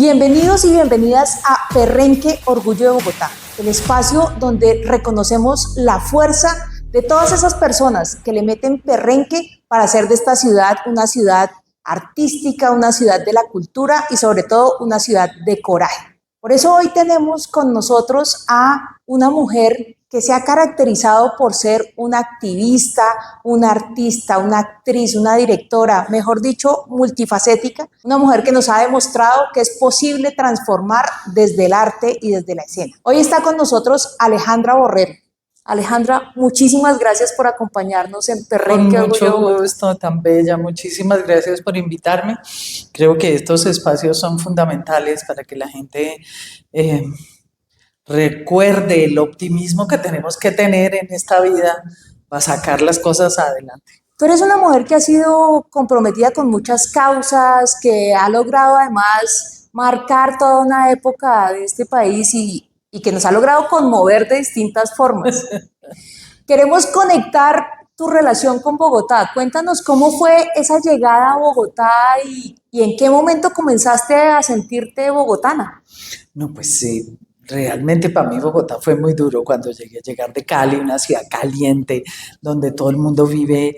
Bienvenidos y bienvenidas a Perrenque Orgullo de Bogotá, el espacio donde reconocemos la fuerza de todas esas personas que le meten perrenque para hacer de esta ciudad una ciudad artística, una ciudad de la cultura y sobre todo una ciudad de coraje. Por eso hoy tenemos con nosotros a una mujer que se ha caracterizado por ser una activista, una artista, una actriz, una directora, mejor dicho, multifacética, una mujer que nos ha demostrado que es posible transformar desde el arte y desde la escena. Hoy está con nosotros Alejandra Borrero. Alejandra, muchísimas gracias por acompañarnos en Perrenque Con Orgullo de mucho Bogotá. gusto, tan bella. Muchísimas gracias por invitarme. Creo que estos espacios son fundamentales para que la gente eh, recuerde el optimismo que tenemos que tener en esta vida para sacar las cosas adelante. Tú eres una mujer que ha sido comprometida con muchas causas, que ha logrado además marcar toda una época de este país y que nos ha logrado conmover de distintas formas. Queremos conectar tu relación con Bogotá. Cuéntanos cómo fue esa llegada a Bogotá y en qué momento comenzaste a sentirte bogotana. No, pues sí, realmente para mí Bogotá fue muy duro cuando llegar de Cali, una ciudad caliente, donde todo el mundo vive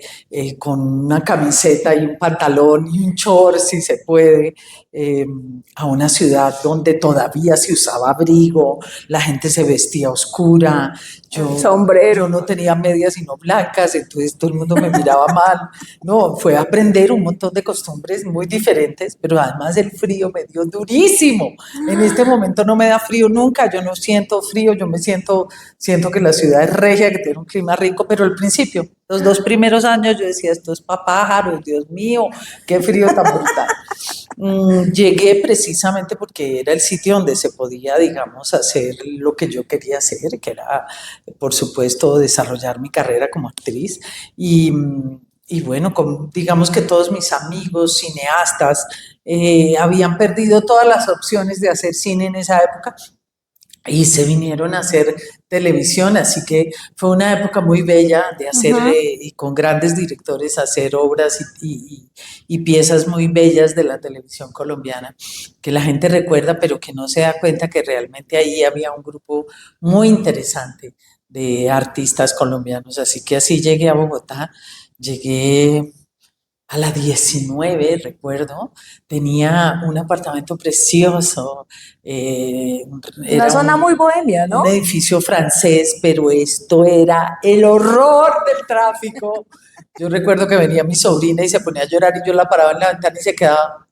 con una camiseta y un pantalón y un short, si se puede, eh, a una ciudad donde todavía se usaba abrigo, la gente se vestía oscura, yo Sombrero. no tenía medias sino blancas, entonces todo el mundo me miraba mal. No, fue aprender un montón de costumbres muy diferentes, pero además el frío me dio durísimo. En este momento no me da frío nunca, yo no siento frío, siento que la ciudad es regia, que tiene un clima rico, pero al principio, los 2 primeros años yo decía, esto es pa' pájaros, Dios mío, qué frío tan brutal. Llegué precisamente porque era el sitio donde se podía, digamos, hacer lo que yo quería hacer, que era, por supuesto, desarrollar mi carrera como actriz. Y bueno, digamos que todos mis amigos cineastas habían perdido todas las opciones de hacer cine en esa época y se vinieron a hacer televisión, así que fue una época muy bella de hacer, y con grandes directores, hacer obras y piezas muy bellas de la televisión colombiana, que la gente recuerda, pero que no se da cuenta que realmente ahí había un grupo muy interesante de artistas colombianos, así que así llegué a Bogotá, llegué a la 19, recuerdo, tenía un apartamento precioso, Una era zona muy bohemia, un ¿no? edificio francés, pero esto era el horror del tráfico. Yo recuerdo que venía mi sobrina y se ponía a llorar y yo la paraba en la ventana y se quedaba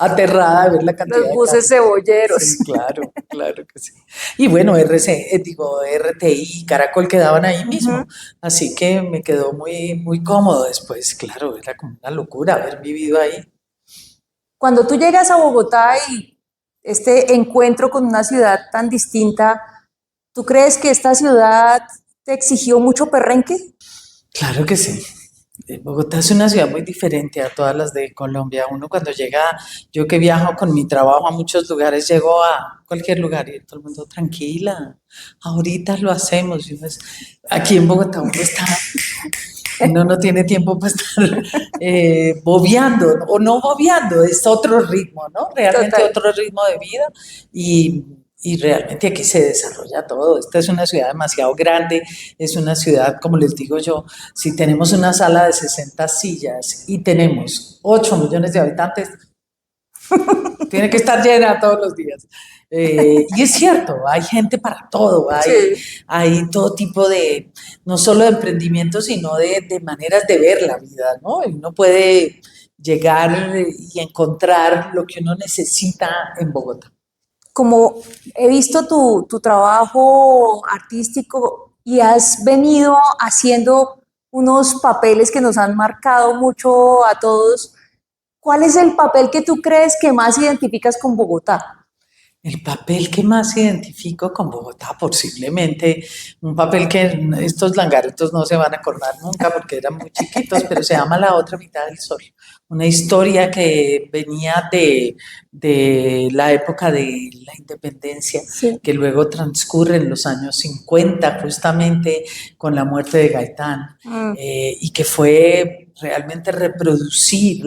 aterrada de ver la cantidad Los de buses carros. cebolleros. Sí, claro, claro que sí. Y bueno, RTI, Caracol quedaban ahí mismo, así que me quedó muy, muy cómodo después, claro, era como una locura haber vivido ahí. Cuando tú llegas a Bogotá y este encuentro con una ciudad tan distinta, ¿tú crees que esta ciudad te exigió mucho perrenque? Claro que sí. Bogotá es una ciudad muy diferente a todas las de Colombia. Uno cuando llega, yo que viajo con mi trabajo a muchos lugares, llego a cualquier lugar y todo el mundo tranquila, ahorita lo hacemos. Aquí en Bogotá uno no tiene tiempo para estar bobeando, o no bobeando, es otro ritmo, ¿no? Realmente Total. otro ritmo de vida y, y realmente aquí se desarrolla todo. Esta es una ciudad demasiado grande, es una ciudad, como les digo yo, si tenemos una sala de 60 sillas y tenemos 8 millones de habitantes, tiene que estar llena todos los días. Y es cierto, hay gente para todo, Sí. hay todo tipo de, no solo de emprendimientos, sino de maneras de ver la vida, ¿no? Y uno puede llegar y encontrar lo que uno necesita en Bogotá. Como he visto tu trabajo artístico y has venido haciendo unos papeles que nos han marcado mucho a todos, ¿cuál es el papel que tú crees que más identificas con Bogotá? El papel que más identifico con Bogotá, posiblemente un papel que estos langarutos no se van a acordar nunca porque eran muy chiquitos, pero se llama La otra mitad del sol. Una historia que venía de la época de la independencia, Sí. que luego transcurre en los años 50, justamente con la muerte de Gaitán, y que fue realmente reproducir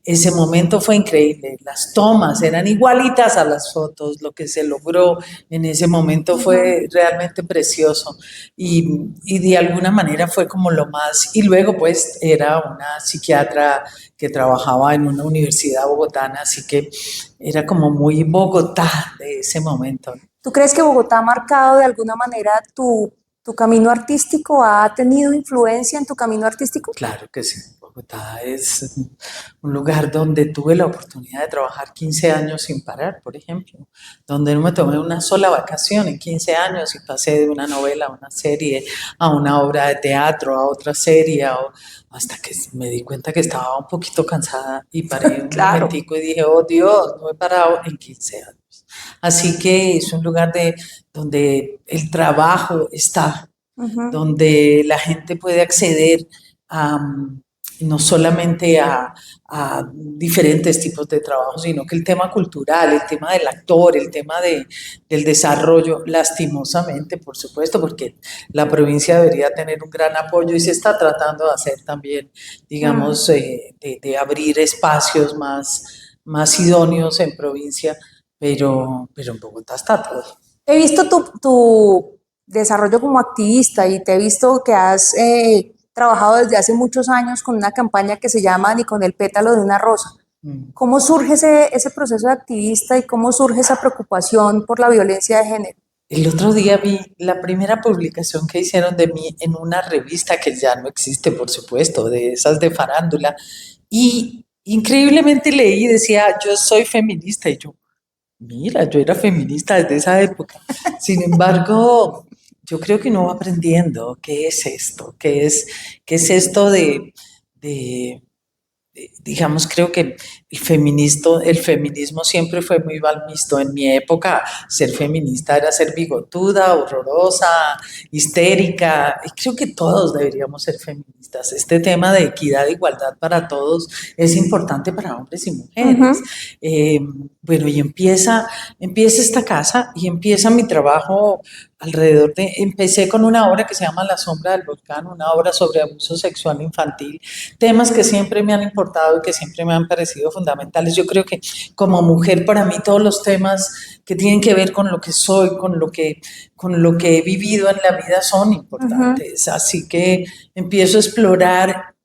ese momento fue increíble. Las tomas eran igualitas a las fotos, lo que se logró en ese momento fue realmente precioso y de alguna manera fue como lo más, y luego pues era una psiquiatra que trabajaba en una universidad bogotana, así que era como muy Bogotá de ese momento. ¿Tú crees que Bogotá ha marcado de alguna manera tu camino artístico? ¿Ha tenido influencia en tu camino artístico? Claro que sí. Bogotá es un lugar donde tuve la oportunidad de trabajar 15 años sin parar, por ejemplo, donde no me tomé una sola vacación en 15 años y pasé de una novela a una serie, a una obra de teatro, a otra serie, hasta que me di cuenta que estaba un poquito cansada y paré un Claro. momentico y dije, oh Dios, no he parado en 15 años. Así que es un lugar donde el trabajo está, donde la gente puede acceder a, no solamente a diferentes tipos de trabajo, sino que el tema cultural, el tema del actor, el tema del desarrollo, lastimosamente, por supuesto, porque la provincia debería tener un gran apoyo y se está tratando de hacer también, digamos, de abrir espacios más idóneos en provincia, pero en Bogotá está todo. He visto tu desarrollo como activista y te he visto que has trabajado desde hace muchos años con una campaña que se llama Ni con el pétalo de una rosa. Mm. ¿Cómo surge ese proceso de activista y cómo surge esa preocupación por la violencia de género? El otro día vi la primera publicación que hicieron de mí en una revista que ya no existe, por supuesto, de esas de farándula, y increíblemente leí y decía, yo soy feminista, y yo, mira, yo era feminista desde esa época. Sin embargo, yo creo que uno va aprendiendo qué es esto, qué es esto de digamos, creo que el feminismo siempre fue muy mal visto. En mi época, ser feminista era ser bigotuda, horrorosa, histérica, y creo que todos deberíamos ser feministas. Este tema de equidad e igualdad para todos es importante para hombres y mujeres. Eh, bueno, y empieza esta casa y empieza mi trabajo empecé con una obra que se llama La sombra del volcán, una obra sobre abuso sexual infantil, temas que siempre me han importado y que siempre me han parecido fundamentales. Yo creo que como mujer, para mí todos los temas que tienen que ver con lo que soy, con lo que he vivido en la vida son importantes. Así que empiezo a explorar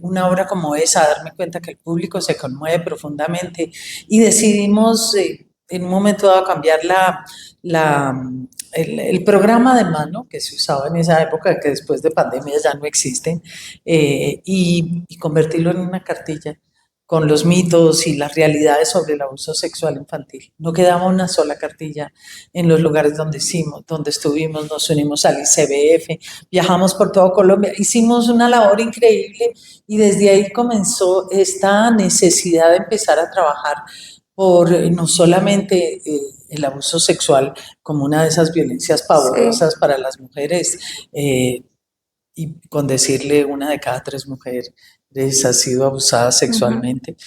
una obra como esa, a darme cuenta que el público se conmueve profundamente y decidimos en un momento dado cambiar el programa de mano que se usaba en esa época, que después de pandemia ya no existen, y convertirlo en una cartilla con los mitos y las realidades sobre el abuso sexual infantil. No quedaba una sola cartilla en los lugares donde estuvimos, nos unimos al ICBF, viajamos por todo Colombia, hicimos una labor increíble y desde ahí comenzó esta necesidad de empezar a trabajar por no solamente el abuso sexual como una de esas violencias pavorosas para las mujeres, y con decirle una de cada 3 mujeres ha sido abusada sexualmente.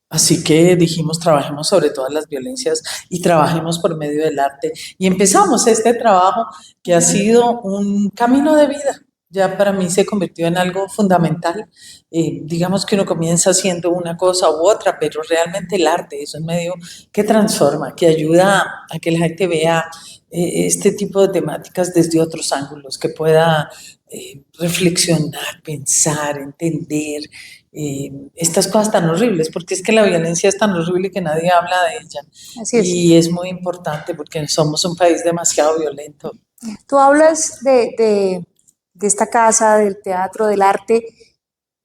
Así que dijimos, trabajemos sobre todas las violencias y trabajemos por medio del arte. Y empezamos este trabajo que ha sido un camino de vida. Ya para mí se convirtió en algo fundamental. Digamos que uno comienza haciendo una cosa u otra, pero realmente el arte es un medio que transforma, que ayuda a que la gente vea este tipo de temáticas desde otros ángulos, que pueda reflexionar, pensar, entender estas cosas tan horribles, porque es que la violencia es tan horrible que nadie habla de ella. Así es. Y es muy importante porque somos un país demasiado violento. Tú hablas de esta casa, del teatro, del arte,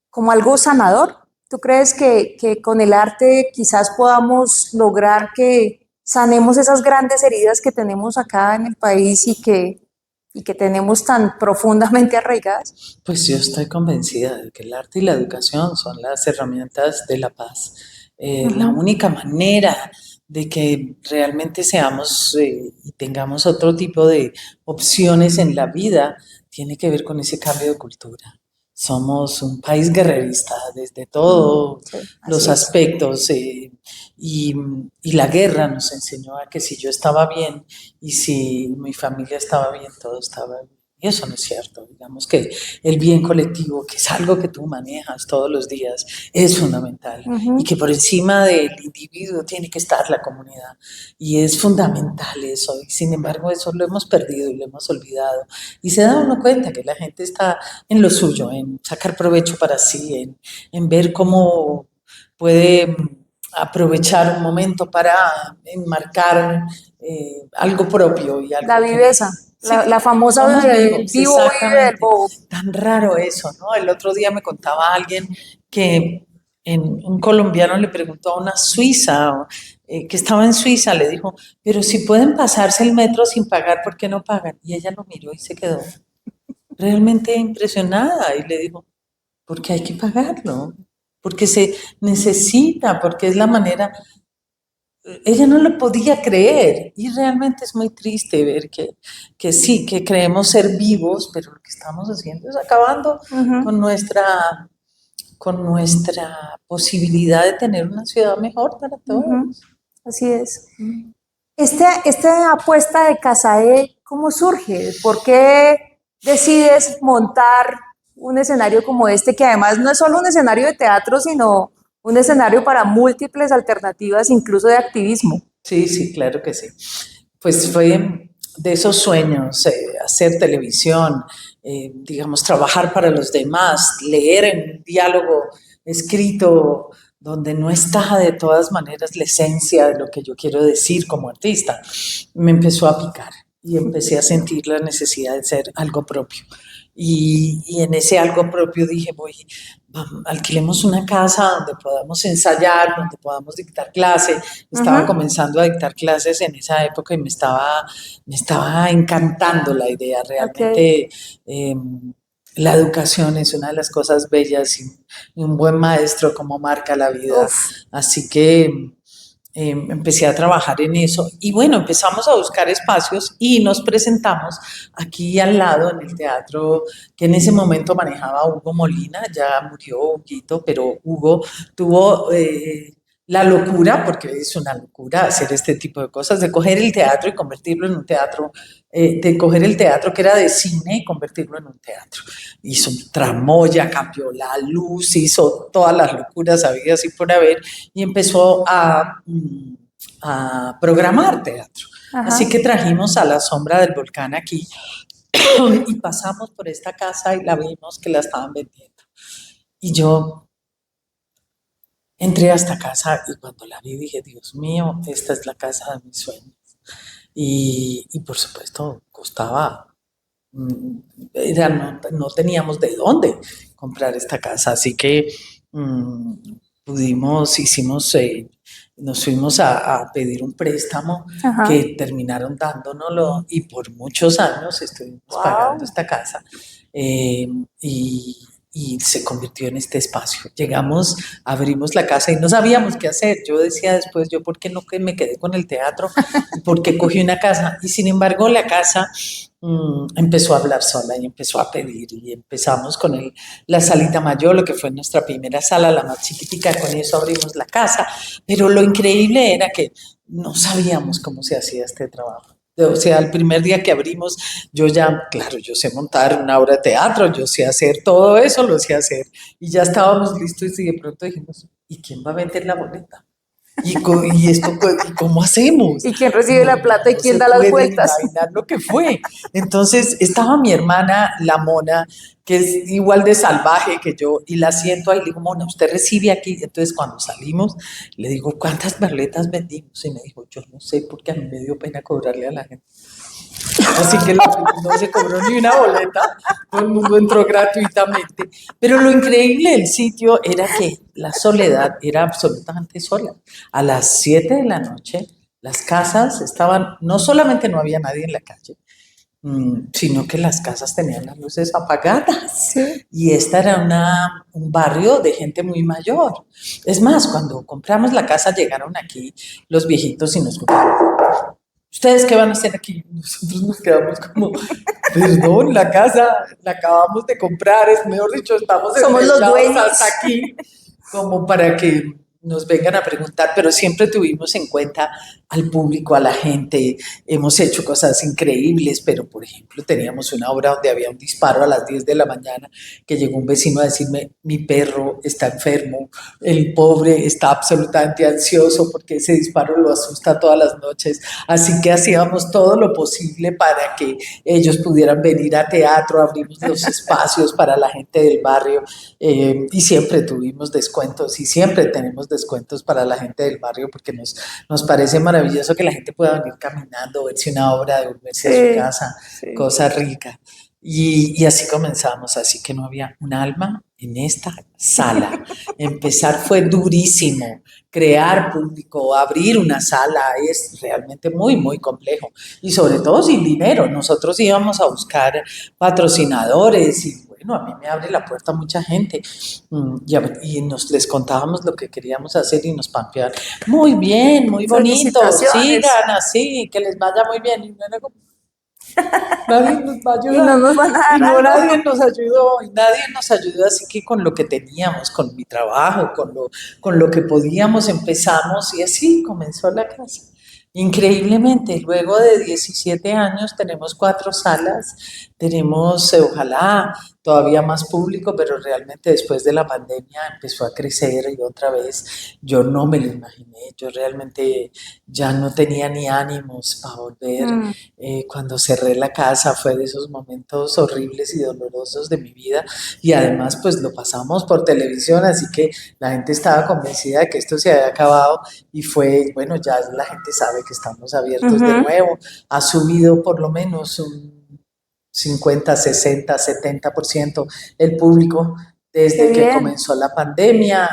como algo sanador. ¿Tú crees que con el arte quizás podamos lograr que sanemos esas grandes heridas que tenemos acá en el país y que tenemos tan profundamente arraigadas? Pues yo estoy convencida de que el arte y la educación son las herramientas de la paz. La única manera de que realmente seamos y tengamos otro tipo de opciones en la vida tiene que ver con ese cambio de cultura. Somos un país guerrerista desde todos los aspectos y la guerra nos enseñó a que si yo estaba bien y si mi familia estaba bien, todo estaba bien. Y eso no es cierto. Digamos que el bien colectivo, que es algo que tú manejas todos los días, es fundamental. Y Ujú. que por encima del individuo tiene que estar la comunidad. Y es fundamental eso. Y sin embargo, eso lo hemos perdido y lo hemos olvidado. Y se da uno cuenta que la gente está en lo suyo, en sacar provecho para sí, en ver cómo puede aprovechar un momento para enmarcar algo propio y La algo que viveza, sí, la famosa somos vivos, vivo vive del exactamente. bobo. Tan raro eso, ¿no? El otro día me contaba alguien que un colombiano le preguntó a una suiza que estaba en Suiza, le dijo, pero si pueden pasarse el metro sin pagar, ¿por qué no pagan? Y ella lo miró y se quedó realmente impresionada y le dijo, porque hay que pagarlo, porque se necesita, porque es la manera. Ella no lo podía creer y realmente es muy triste ver que sí, que creemos ser vivos, pero lo que estamos haciendo es acabando Ujú. con con nuestra posibilidad de tener una ciudad mejor para Ujú. todos. Así es. Esta apuesta de Casae, ¿cómo surge? ¿Por qué decides montar un escenario como este, que además no es solo un escenario de teatro, sino un escenario para múltiples alternativas, incluso de activismo? Sí, sí, claro que sí. Pues fue de esos sueños, hacer televisión, digamos, trabajar para los demás, leer en un diálogo escrito donde no está de todas maneras la esencia de lo que yo quiero decir como artista, me empezó a picar y empecé a sentir la necesidad de ser algo propio. Y en ese algo propio dije, voy, alquilemos una casa donde podamos ensayar, donde podamos dictar clase. Estaba Ujú. comenzando a dictar clases en esa época y me estaba encantando la idea. Ok. Realmente la educación es una de las cosas bellas y un buen maestro como marca la vida. Uf. Así que empecé a trabajar en eso y bueno, empezamos a buscar espacios y nos presentamos aquí al lado en el teatro que en ese momento manejaba Hugo Molina, ya murió Huguito, pero Hugo tuvo la locura, porque es una locura hacer este tipo de cosas, de coger el teatro y convertirlo en un teatro, de coger el teatro que era de cine y convertirlo en un teatro. Hizo un tramoya, cambió la luz, hizo todas las locuras habidas y por haber, y empezó a programar teatro. Así Ajá. que trajimos a La Sombra del Volcán aquí y pasamos por esta casa y la vimos que la estaban vendiendo. Y yo entré a esta casa y cuando la vi dije, Dios mío, esta es la casa de mis sueños. Y por supuesto, costaba, no teníamos de dónde comprar esta casa, así que mm, hicimos, nos fuimos a pedir un préstamo Ajá. que terminaron dándonoslo y por muchos años estuvimos pagando Wow. esta casa eh, y, y se convirtió en este espacio. Llegamos, abrimos la casa y no sabíamos qué hacer. Yo decía después, yo por qué no que me quedé con el teatro, por qué cogí una casa y sin embargo la casa empezó a hablar sola y empezó a pedir y empezamos con la salita mayor, lo que fue nuestra primera sala, la más chiquitica, con eso abrimos la casa, pero lo increíble era que no sabíamos cómo se hacía este trabajo. O sea, el primer día que abrimos, yo ya, claro, yo sé montar una obra de teatro, yo sé hacer todo eso, lo sé hacer. Y ya estábamos listos y de pronto dijimos, ¿y quién va a vender la boleta? ¿Y esto cómo hacemos? ¿Y quién recibe la No, plata y no quién se da las pueden vueltas? imaginar lo que fue. Entonces estaba mi hermana, la Mona, que es igual de salvaje que yo, y la siento ahí, le digo, Mona, usted recibe aquí. Entonces cuando salimos, le digo, ¿cuántas boletas vendimos? Y me dijo, yo no sé, porque a mí me dio pena cobrarle a la gente. Así que no se cobró ni una boleta, todo el mundo entró gratuitamente. Pero lo increíble del sitio era que la soledad era absolutamente sola. A las 7 de la noche, las casas estaban, no solamente no había nadie en la calle, sino que las casas tenían las luces apagadas. Sí. Y esta era un barrio de gente muy mayor. Es más, cuando compramos la casa llegaron aquí los viejitos y nos contaron, ¿ustedes qué van a hacer aquí? Nosotros nos quedamos como, perdón, la casa la acabamos de comprar, es mejor dicho, estamos Somos los endeudados dueños. hasta aquí, como para que nos vengan a preguntar, pero siempre tuvimos en cuenta al público, a la gente. Hemos hecho cosas increíbles, pero por ejemplo teníamos una obra donde había un disparo a las 10 de la mañana que llegó un vecino a decirme, mi perro está enfermo, el pobre está absolutamente ansioso porque ese disparo lo asusta todas las noches. Así que hacíamos todo lo posible para que ellos pudieran venir a teatro, abrimos los espacios para la gente del barrio y siempre tuvimos descuentos y siempre tenemos descuentos para la gente del barrio porque nos parece maravilloso que la gente pueda venir caminando, verse una obra, devolverse a su casa, cosa rica. Y así comenzamos, así que no había un alma en esta sala. Empezar fue durísimo, crear público, abrir una sala es realmente muy, muy complejo y sobre todo sin dinero. Nosotros íbamos a buscar patrocinadores y bueno, a mí me abre la puerta mucha gente y les contábamos lo que queríamos hacer y nos pampeaban. Muy bien, muy bonito, sigan así, que les vaya muy bien. Y no era como, nadie nos va a ayudar. Y no nos van a dar Y no, algo. nadie nos ayudó, así que con lo que teníamos, con mi trabajo, con lo que podíamos, empezamos y así comenzó la casa. Increíblemente, luego de 17 años tenemos 4 salas, tenemos, ojalá, todavía más público, pero realmente después de la pandemia empezó a crecer y otra vez yo no me lo imaginé, yo realmente ya no tenía ni ánimos para volver. Cuando cerré la casa fue de esos momentos horribles y dolorosos de mi vida y además pues lo pasamos por televisión, así que la gente estaba convencida de que esto se había acabado y fue, bueno, ya la gente sabe que estamos abiertos de nuevo, ha subido por lo menos un 50, 60, 70% el público desde que comenzó la pandemia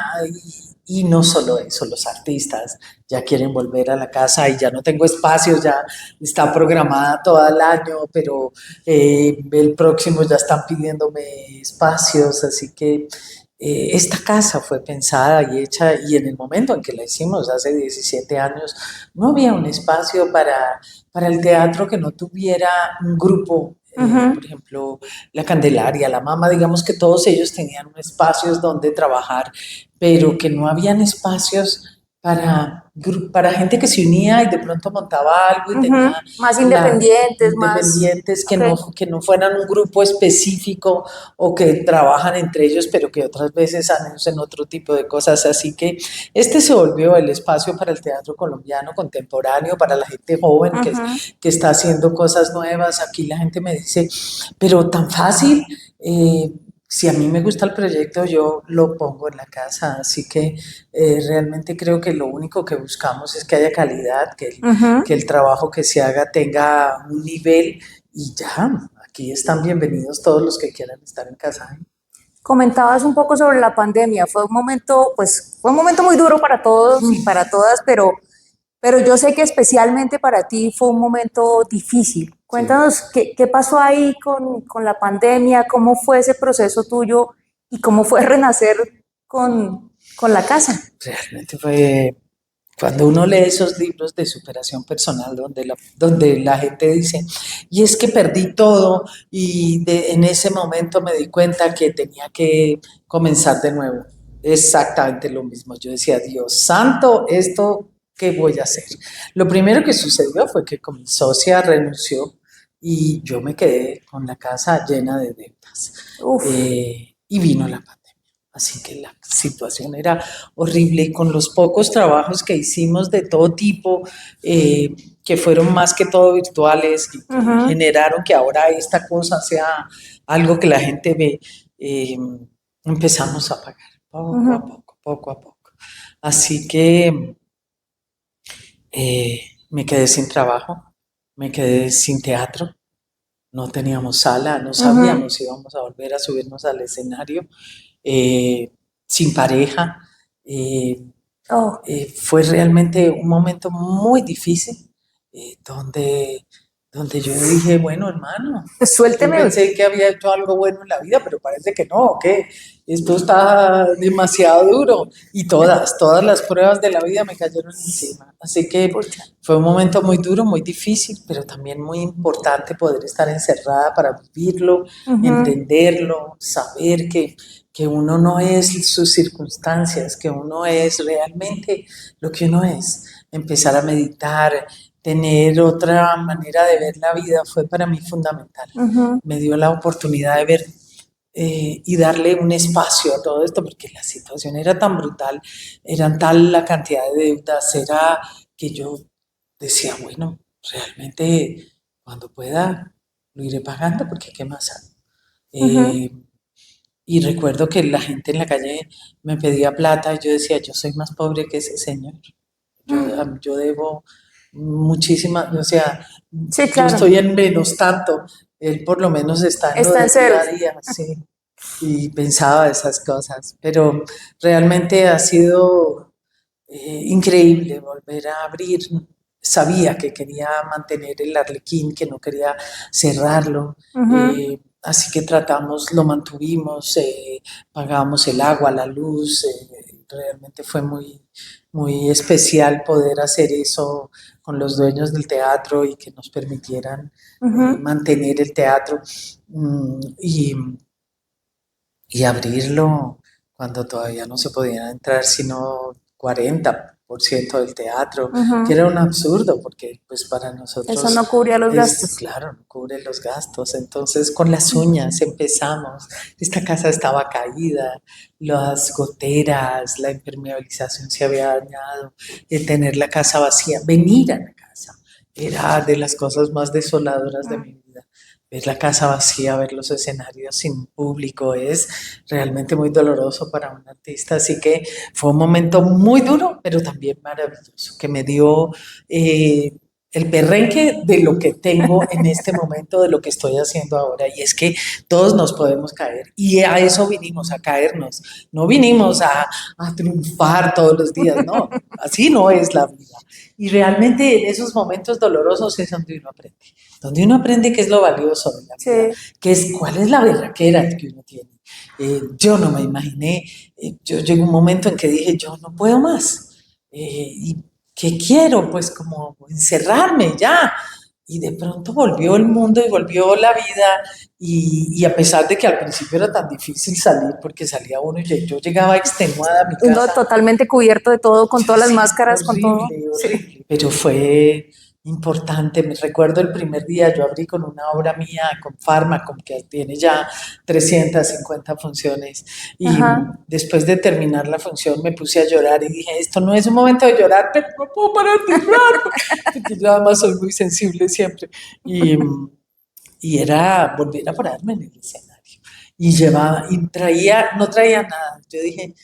y no solo eso, los artistas ya quieren volver a la casa y ya no tengo espacios, ya está programada todo el año, pero el próximo ya están pidiéndome espacios, así que esta casa fue pensada y hecha y en el momento en que la hicimos, hace 17 años, no había un espacio para el teatro que no tuviera un grupo. Por ejemplo, la Candelaria, la Mama, digamos que todos ellos tenían espacios donde trabajar, pero que no habían espacios para gente que se unía y de pronto montaba algo y tenía más independientes, que no fueran un grupo específico o que trabajan entre ellos, pero que otras veces hacen otro tipo de cosas. Así que este se volvió el espacio para el teatro colombiano contemporáneo, para la gente joven que está haciendo cosas nuevas. Aquí la gente me dice, pero tan fácil. Si a mí me gusta el proyecto, yo lo pongo en la casa, así que realmente creo que lo único que buscamos es que haya calidad, que el trabajo que se haga tenga un nivel y ya, aquí están bienvenidos todos los que quieran estar en casa. Comentabas un poco sobre la pandemia, fue un momento muy duro para todos y para todas, pero yo sé que especialmente para ti fue un momento difícil. Cuéntanos qué pasó ahí con la pandemia, cómo fue ese proceso tuyo y cómo fue renacer con la casa. Realmente fue cuando uno lee esos libros de superación personal donde la gente dice, y es que perdí todo y en ese momento me di cuenta que tenía que comenzar de nuevo. Exactamente lo mismo. Yo decía, Dios santo, esto, ¿qué voy a hacer? Lo primero que sucedió fue que mi socia renunció y yo me quedé con la casa llena de deudas. Y vino la pandemia. Así que la situación era horrible y con los pocos trabajos que hicimos de todo tipo, que fueron más que todo virtuales y que generaron que ahora esta cosa sea algo que la gente ve, empezamos a pagar poco a poco. Así que me quedé sin trabajo, me quedé sin teatro, no teníamos sala, no sabíamos si íbamos a volver a subirnos al escenario, sin pareja. Fue realmente un momento muy difícil, donde yo dije, bueno, hermano, Suélteme. yo pensé que había hecho algo bueno en la vida, pero parece que no, que esto está demasiado duro. Y todas las pruebas de la vida me cayeron encima. Así que fue un momento muy duro, muy difícil, pero también muy importante poder estar encerrada para vivirlo, entenderlo, saber que que uno no es sus circunstancias, que uno es realmente lo que uno es. Empezar a meditar, tener otra manera de ver la vida fue para mí fundamental. Me dio la oportunidad de ver y darle un espacio a todo esto, porque la situación era tan brutal, eran tal la cantidad de deudas, era que yo decía, bueno, realmente cuando pueda lo iré pagando, porque qué más hago. Y recuerdo que la gente en la calle me pedía plata y yo decía, yo soy más pobre que ese señor. Yo debo muchísimas, o sea, Sí, yo claro. estoy en menos tanto, él por lo menos está en lo Está en del día ceros. a día, sí. Y pensaba esas cosas, pero realmente ha sido increíble volver a abrir. Sabía que quería mantener el Arlequín, que no quería cerrarlo, así que tratamos, lo mantuvimos, pagamos el agua, la luz, realmente fue muy especial poder hacer eso con los dueños del teatro y que nos permitieran mantener el teatro y, y abrirlo cuando todavía no se podían entrar sino 40% del teatro, que era un absurdo porque pues para Eso nosotros no cubría los es, gastos. claro, no cubre los gastos. Entonces con las uñas empezamos, esta casa estaba caída, las goteras, la impermeabilización se había dañado, el tener la casa vacía, venir a la casa, era de las cosas más desoladoras de mi vida. Ver la casa vacía, ver los escenarios sin público es realmente muy doloroso para un artista. Así que fue un momento muy duro, pero también maravilloso, que me dio el perrenque de lo que tengo en este momento, de lo que estoy haciendo ahora. Y es que todos nos podemos caer. Y a eso vinimos, a caernos. No vinimos a triunfar todos los días, no. Así no es la vida. Y realmente en esos momentos dolorosos es donde uno aprende qué es lo valioso de la vida, Sí. qué es, cuál es la berraquera que uno tiene. Yo no me imaginé, yo llegó un momento en que dije, yo no puedo más, y ¿qué quiero? Pues como encerrarme ya. Y de pronto volvió el mundo y volvió la vida y a pesar de que al principio era tan difícil salir porque salía uno y yo llegaba extenuada a mi Uno casa. totalmente cubierto de todo, con todas las Sí, máscaras, con todo. horrible, Sí. horrible, pero fue importante. Me recuerdo el primer día, yo abrí con una obra mía, con Pharmacom, que tiene ya 350 funciones, y Ajá. después de terminar la función me puse a llorar y dije, esto no es un momento de llorar, pero no puedo parar de llorar, porque yo además soy muy sensible siempre, y, y era volver a pararme en el escenario. Y llevaba, y traía, no traía nada. Yo dije,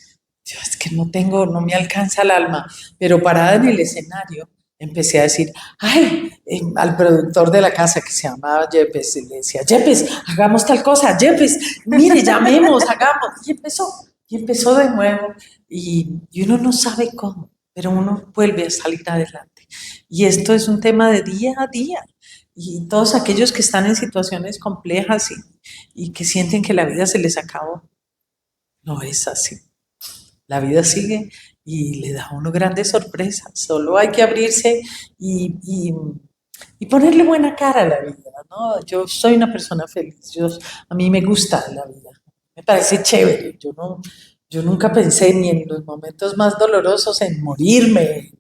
yo es que no tengo, no me alcanza el alma, pero parada en el escenario empecé a decir, ay, al productor de la casa que se llamaba Yepes, y le decía, Yepes, hagamos tal cosa, Yepes, mire, llamemos, hagamos, y empezó de nuevo, y uno no sabe cómo, pero uno vuelve a salir adelante. Y esto es un tema de día a día, y todos aquellos que están en situaciones complejas y que sienten que la vida se les acabó, no es así. La vida sigue y le da a uno grandes sorpresas. Solo hay que abrirse y ponerle buena cara a la vida, ¿no? Yo soy una persona feliz. A mí me gusta la vida. Me parece chévere. Yo nunca pensé ni en los momentos más dolorosos en morirme.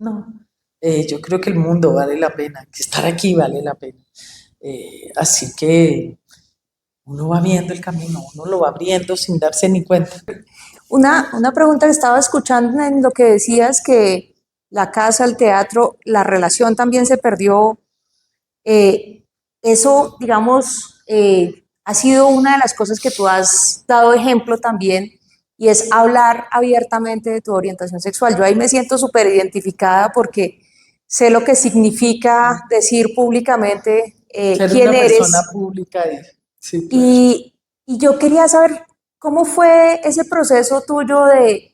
No. Yo creo que el mundo vale la pena, que estar aquí vale la pena. Así que uno va viendo el camino, uno lo va abriendo sin darse ni cuenta. Una pregunta que estaba escuchando en lo que decías, que la casa, el teatro, la relación también se perdió. Eso, digamos, ha sido una de las cosas que tú has dado ejemplo también, y es hablar abiertamente de tu orientación sexual. Yo ahí me siento súper identificada porque sé lo que significa decir públicamente Ser quién una persona eres. pública y sí, claro. Y yo quería saber cómo fue ese proceso tuyo de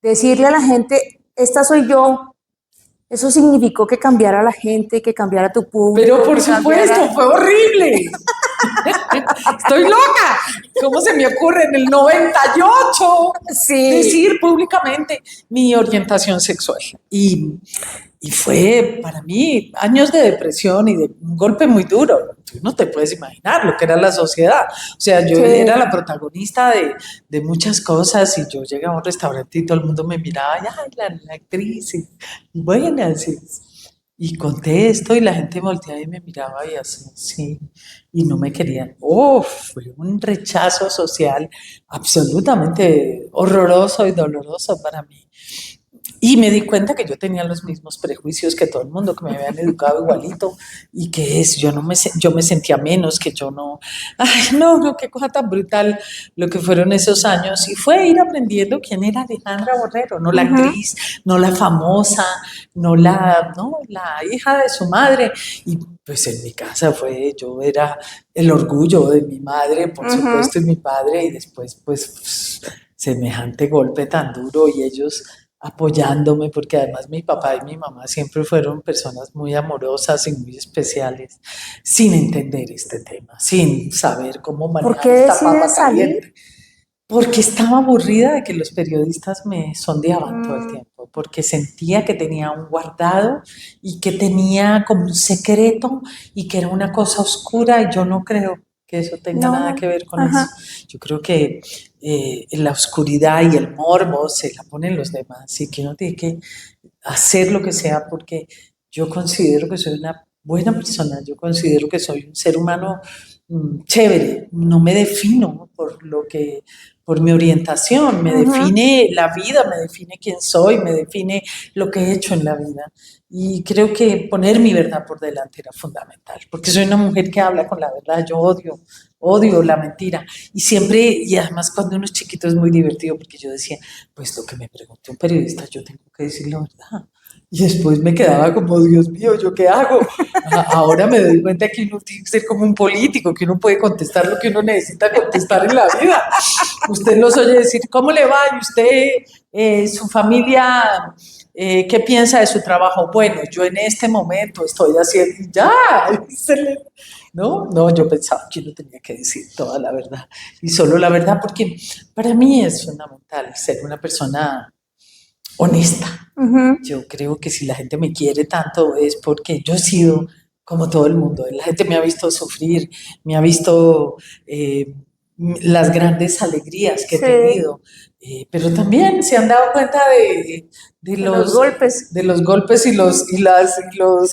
decirle a la gente, esta soy yo. Eso significó que cambiara la gente, que cambiara tu Pero público, por que cambiara... supuesto, fue horrible. Estoy loca. ¿Cómo se me ocurre en el 98 Sí. decir públicamente mi orientación sexual? Y fue para mí años de depresión y de un golpe muy duro. Tú no te puedes imaginar lo que era la sociedad. O sea, yo Sí. era la protagonista de muchas cosas y yo llegaba a un restaurante y todo el mundo me miraba, ay, la actriz, y buenas. Y conté esto y la gente volteaba y me miraba y así, sí, y no me querían. Oh, fue un rechazo social absolutamente horroroso y doloroso para mí. Y me di cuenta que yo tenía los mismos prejuicios que todo el mundo, que me habían educado igualito y que yo me sentía menos, que yo no, ay, no, qué cosa tan brutal lo que fueron esos años. Y fue ir aprendiendo quién era Alejandra Borrero, no la actriz, no la famosa, no, la hija de su madre. Y pues en mi casa yo era el orgullo de mi madre, por supuesto, y mi padre, y después pues semejante golpe tan duro y ellos apoyándome, porque además mi papá y mi mamá siempre fueron personas muy amorosas y muy especiales, sin entender este tema, sin saber cómo ¿Por manejar qué esta decides papa salir? caliente. Porque estaba aburrida de que los periodistas me sondeaban todo el tiempo, porque sentía que tenía un guardado y que tenía como un secreto y que era una cosa oscura y yo no creo que eso tenga nada No. que ver con Ajá. eso. Yo creo que la oscuridad y el morbo se la ponen los demás y que uno tiene que hacer lo que sea porque yo considero que soy una buena persona, yo considero que soy un ser humano chévere, no me defino por mi orientación, me define la vida, me define quién soy, me define lo que he hecho en la vida. Y creo que poner mi verdad por delante era fundamental, porque soy una mujer que habla con la verdad, yo odio la mentira. Y siempre, y además cuando uno es chiquito es muy divertido, porque yo decía, pues lo que me pregunte un periodista, yo tengo que decir la verdad. Y después me quedaba como, Dios mío, ¿yo qué hago? Ahora me doy cuenta que uno tiene que ser como un político, que uno puede contestar lo que uno necesita contestar en la vida. Usted los oye decir, ¿cómo le va? Y usted, su familia, ¿qué piensa de su trabajo? Bueno, yo en este momento estoy haciendo, ya, no, yo pensaba que uno tenía que decir toda la verdad y solo la verdad, porque para mí es fundamental ser una persona honesta. Yo creo que si la gente me quiere tanto es porque yo he sido como todo el mundo. La gente me ha visto sufrir, me ha visto las grandes alegrías que he tenido, pero también se han dado cuenta de Los golpes. de los golpes y los,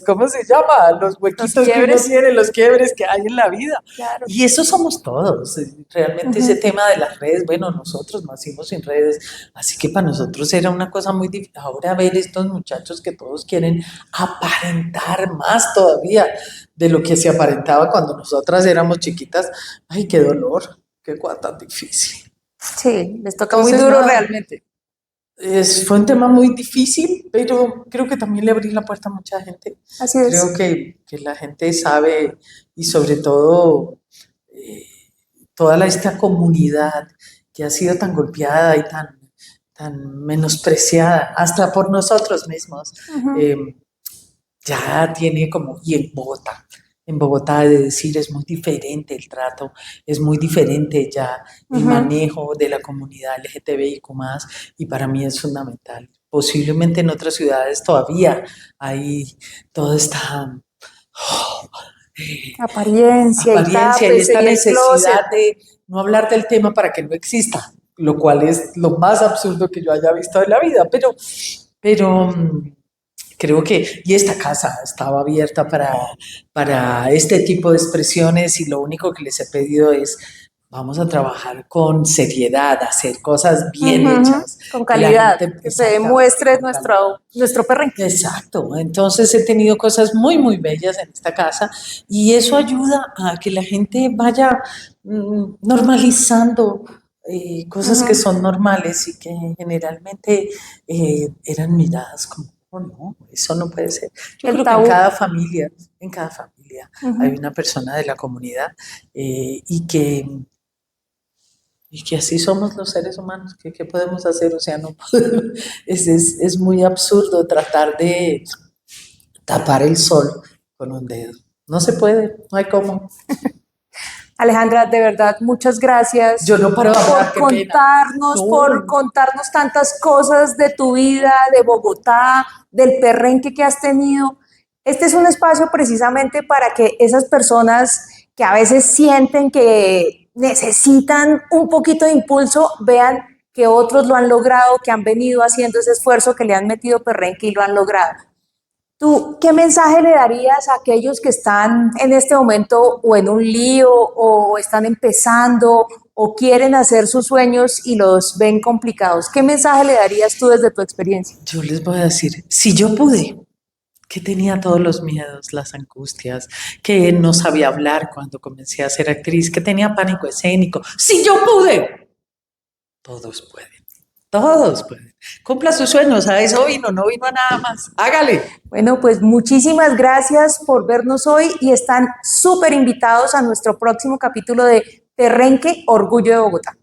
¿cómo se llama? Los huequitos que uno tiene, los quiebres que hay en la vida. Claro. Y eso somos todos. Realmente ese tema de las redes, bueno, nosotros nacimos sin redes, así que para nosotros era una cosa muy difícil. Ahora ver estos muchachos que todos quieren aparentar más todavía de lo que se aparentaba cuando nosotras éramos chiquitas, ay, qué dolor, qué cosa tan difícil. Sí, les toca Entonces, muy duro nada, realmente. fue un tema muy difícil, pero creo que también le abrí la puerta a mucha gente. Así es. Creo que la gente sabe y sobre todo toda esta comunidad que ha sido tan golpeada y tan menospreciada, hasta por nosotros mismos, ya tiene como, y en Bogotá de decir es muy diferente el trato, es muy diferente ya el manejo de la comunidad LGTBIQ+, y para mí es fundamental. Posiblemente en otras ciudades todavía hay toda esta Apariencia y esta necesidad de no hablar del tema para que no exista, lo cual es lo más absurdo que yo haya visto en la vida, pero creo que, y esta casa estaba abierta para este tipo de expresiones y lo único que les he pedido es, vamos a trabajar con seriedad, hacer cosas bien hechas. Con calidad, que se demuestre con nuestro perrenque. Exacto, entonces he tenido cosas muy, muy bellas en esta casa y eso ayuda a que la gente vaya normalizando cosas que son normales y que generalmente eran miradas como, oh, no, eso no puede ser. Yo creo que en cada familia hay una persona de la comunidad y que así somos los seres humanos, que ¿qué podemos hacer? O sea, no podemos, es muy absurdo tratar de tapar el sol con un dedo. No se puede, no hay cómo. Alejandra, de verdad, muchas gracias Yo no paro de hablar, qué por pena. contarnos, No. por contarnos tantas cosas de tu vida, de Bogotá, del perrenque que has tenido. Este es un espacio precisamente para que esas personas que a veces sienten que necesitan un poquito de impulso, vean que otros lo han logrado, que han venido haciendo ese esfuerzo, que le han metido perrenque y lo han logrado. ¿Tú qué mensaje le darías a aquellos que están en este momento o en un lío o están empezando o quieren hacer sus sueños y los ven complicados? ¿Qué mensaje le darías tú desde tu experiencia? Yo les voy a decir, si yo pude, que tenía todos los miedos, las angustias, que no sabía hablar cuando comencé a ser actriz, que tenía pánico escénico. Si yo pude, todos pueden. Todos pueden. Cumpla sus sueños, a eso vino, no vino a nada más. Hágale. Bueno, pues muchísimas gracias por vernos hoy y están súper invitados a nuestro próximo capítulo de Perrenque, Orgullo de Bogotá.